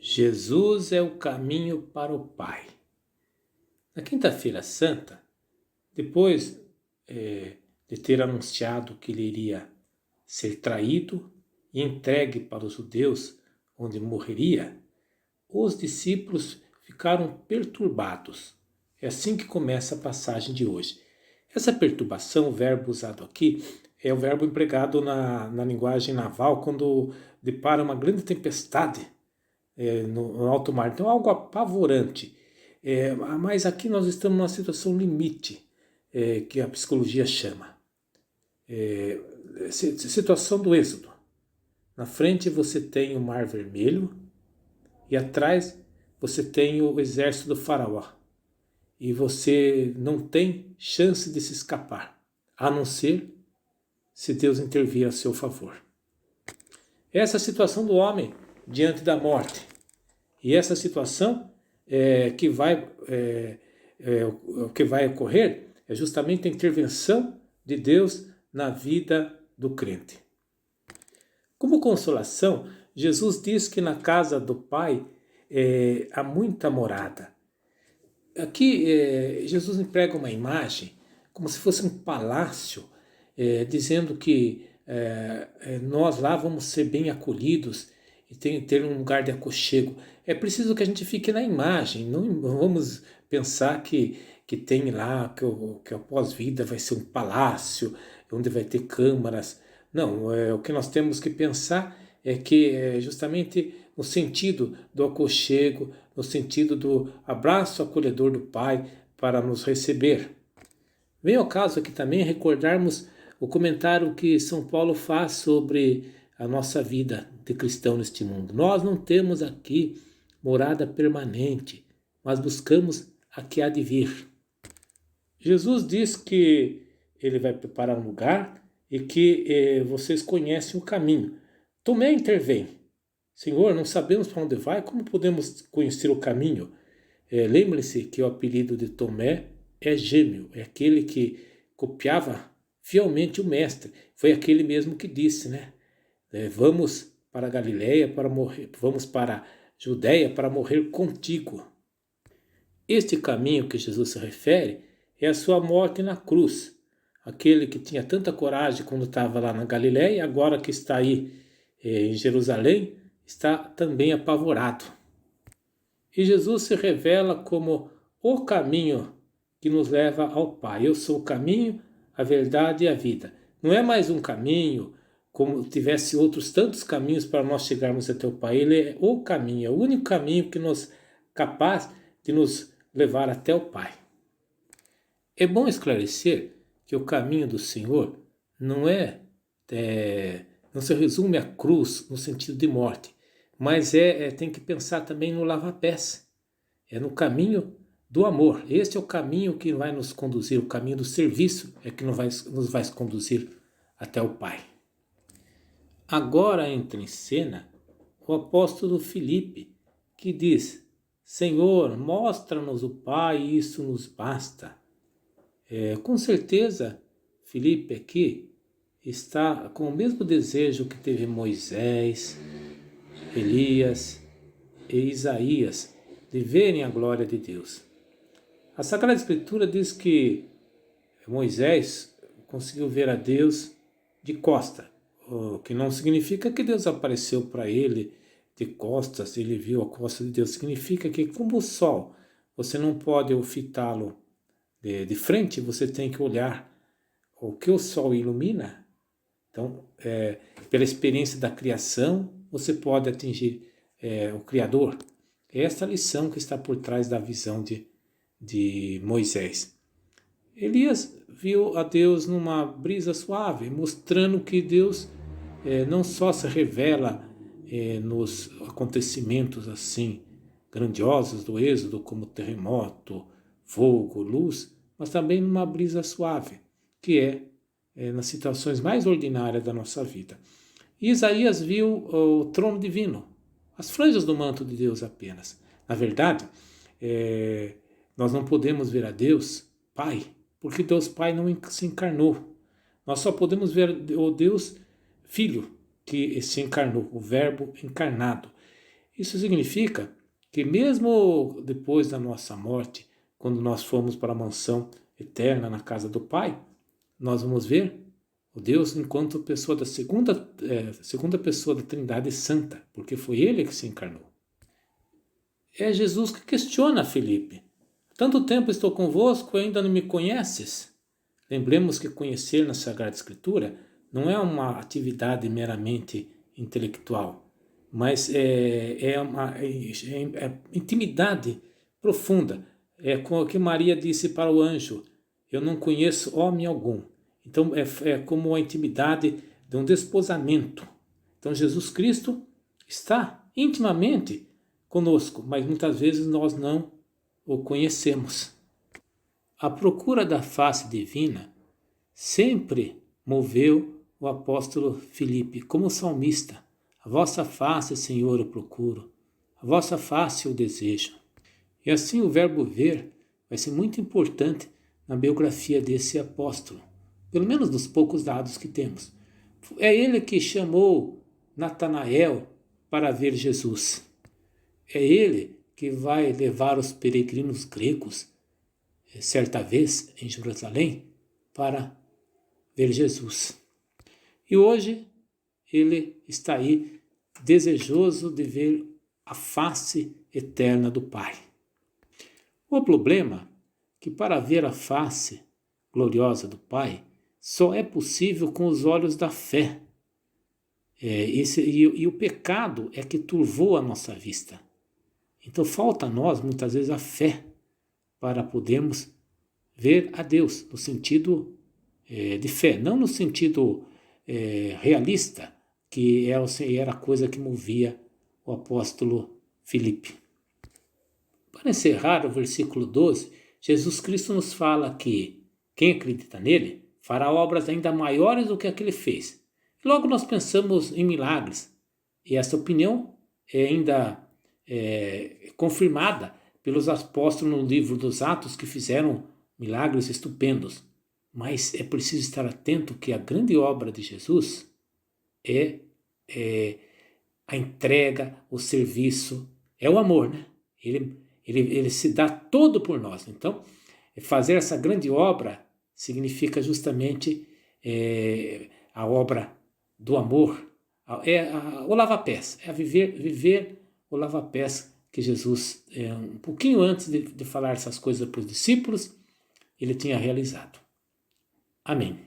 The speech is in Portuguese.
Jesus é o caminho para o Pai. Na Quinta-feira Santa, depois de ter anunciado que ele iria ser traído e entregue para os judeus, onde morreria, os discípulos ficaram perturbados. É assim que começa a passagem de hoje. Essa perturbação, o verbo usado aqui, é o verbo empregado na linguagem naval quando depara uma grande tempestade no alto mar. Então, algo apavorante. Mas aqui nós estamos numa situação limite, que a psicologia chama. Situação do êxodo. Na frente você tem o Mar Vermelho e atrás você tem o exército do faraó. E você não tem chance de se escapar, a não ser se Deus intervir a seu favor. Essa é a situação do homem diante da morte. E essa situação que vai ocorrer é justamente a intervenção de Deus na vida do crente. Como consolação, Jesus diz que na casa do Pai há muita morada. Aqui Jesus emprega uma imagem como se fosse um palácio, dizendo que nós lá vamos ser bem acolhidos e ter um lugar de aconchego. É preciso que a gente fique na imagem, não vamos pensar que tem lá, que a pós-vida vai ser um palácio, onde vai ter câmaras. Não, o que nós temos que pensar é que justamente no sentido do aconchego, no sentido do abraço acolhedor do Pai para nos receber. Vem ao caso aqui também recordarmos o comentário que São Paulo faz sobre a nossa vida de cristão neste mundo. Nós não temos aqui morada permanente, mas buscamos a que há de vir. Jesus diz que ele vai preparar um lugar e que vocês conhecem o caminho. Tomé intervém. Senhor, não sabemos para onde vai, como podemos conhecer o caminho? Lembre-se que o apelido de Tomé é gêmeo, é aquele que copiava fielmente o mestre. Foi aquele mesmo que disse, né? Vamos para a Galileia para morrer, vamos para a Judeia para morrer contigo. Este caminho que Jesus se refere é a sua morte na cruz. Aquele que tinha tanta coragem quando estava lá na Galileia, agora que está aí em Jerusalém, está também apavorado. E Jesus se revela como o caminho que nos leva ao Pai. Eu sou o caminho, a verdade e a vida. Não é mais um caminho, como tivesse outros tantos caminhos para nós chegarmos até o Pai. Ele é o caminho, é o único caminho que nos capaz de nos levar até o Pai. É bom esclarecer que o caminho do Senhor não não se resume à cruz no sentido de morte, mas tem que pensar também no lava-pés. É no caminho do amor. Este é o caminho que vai nos conduzir, o caminho do serviço é que nos vai conduzir até o Pai. Agora entra em cena o apóstolo Filipe, que diz: Senhor, mostra-nos o Pai e isso nos basta. Com certeza, Filipe aqui está com o mesmo desejo que teve Moisés, Elias e Isaías, de verem a glória de Deus. A Sagrada Escritura diz que Moisés conseguiu ver a Deus de costa, o que não significa que Deus apareceu para ele de costas, ele viu a costa de Deus. Significa que, como o sol, você não pode fitá-lo de frente, você tem que olhar o que o sol ilumina. Então, pela experiência da criação, você pode atingir o Criador. É esta lição que está por trás da visão de Moisés. Elias viu a Deus numa brisa suave, mostrando que Deus não só se revela nos acontecimentos assim grandiosos do Êxodo, como terremoto, fogo, luz, mas também numa brisa suave, que nas situações mais ordinárias da nossa vida. E Isaías viu o trono divino, as franjas do manto de Deus apenas. Na verdade, nós não podemos ver a Deus Pai, porque Deus Pai não se encarnou. Nós só podemos ver o Deus Filho, que se encarnou, o Verbo encarnado. Isso significa que mesmo depois da nossa morte, quando nós formos para a mansão eterna na casa do Pai, nós vamos ver o Deus enquanto pessoa da segunda pessoa da Trindade Santa, porque foi Ele que se encarnou. É Jesus que questiona Filipe. Tanto tempo estou convosco e ainda não me conheces? Lembremos que conhecer na Sagrada Escritura não é uma atividade meramente intelectual, mas é uma intimidade profunda. É como que Maria disse para o anjo: eu não conheço homem algum. Então é como a intimidade de um desposamento. Então Jesus Cristo está intimamente conosco, mas muitas vezes nós não o conhecemos. A procura da face divina sempre moveu o apóstolo Filipe, como salmista. A vossa face, Senhor, eu procuro, a vossa face eu desejo. E assim o verbo ver vai ser muito importante na biografia desse apóstolo, pelo menos dos poucos dados que temos. É ele que chamou Natanael para ver Jesus. É ele que vai levar os peregrinos gregos, certa vez em Jerusalém, para ver Jesus. E hoje ele está aí desejoso de ver a face eterna do Pai. O problema é que para ver a face gloriosa do Pai só é possível com os olhos da fé. E o pecado é que turvou a nossa vista. Então falta a nós muitas vezes a fé para podermos ver a Deus no sentido de fé, não no sentido realista, que era a coisa que movia o apóstolo Filipe. Para encerrar o versículo 12, Jesus Cristo nos fala que quem acredita nele fará obras ainda maiores do que a que ele fez. Logo nós pensamos em milagres, e essa opinião é ainda confirmada pelos apóstolos no livro dos Atos, que fizeram milagres estupendos. Mas é preciso estar atento que a grande obra de Jesus é a entrega, o serviço, é o amor, né? Ele se dá todo por nós. Então, fazer essa grande obra significa justamente a obra do amor, o lava-pés, viver o lava-pés que Jesus, um pouquinho antes de falar essas coisas para os discípulos, ele tinha realizado. Amém.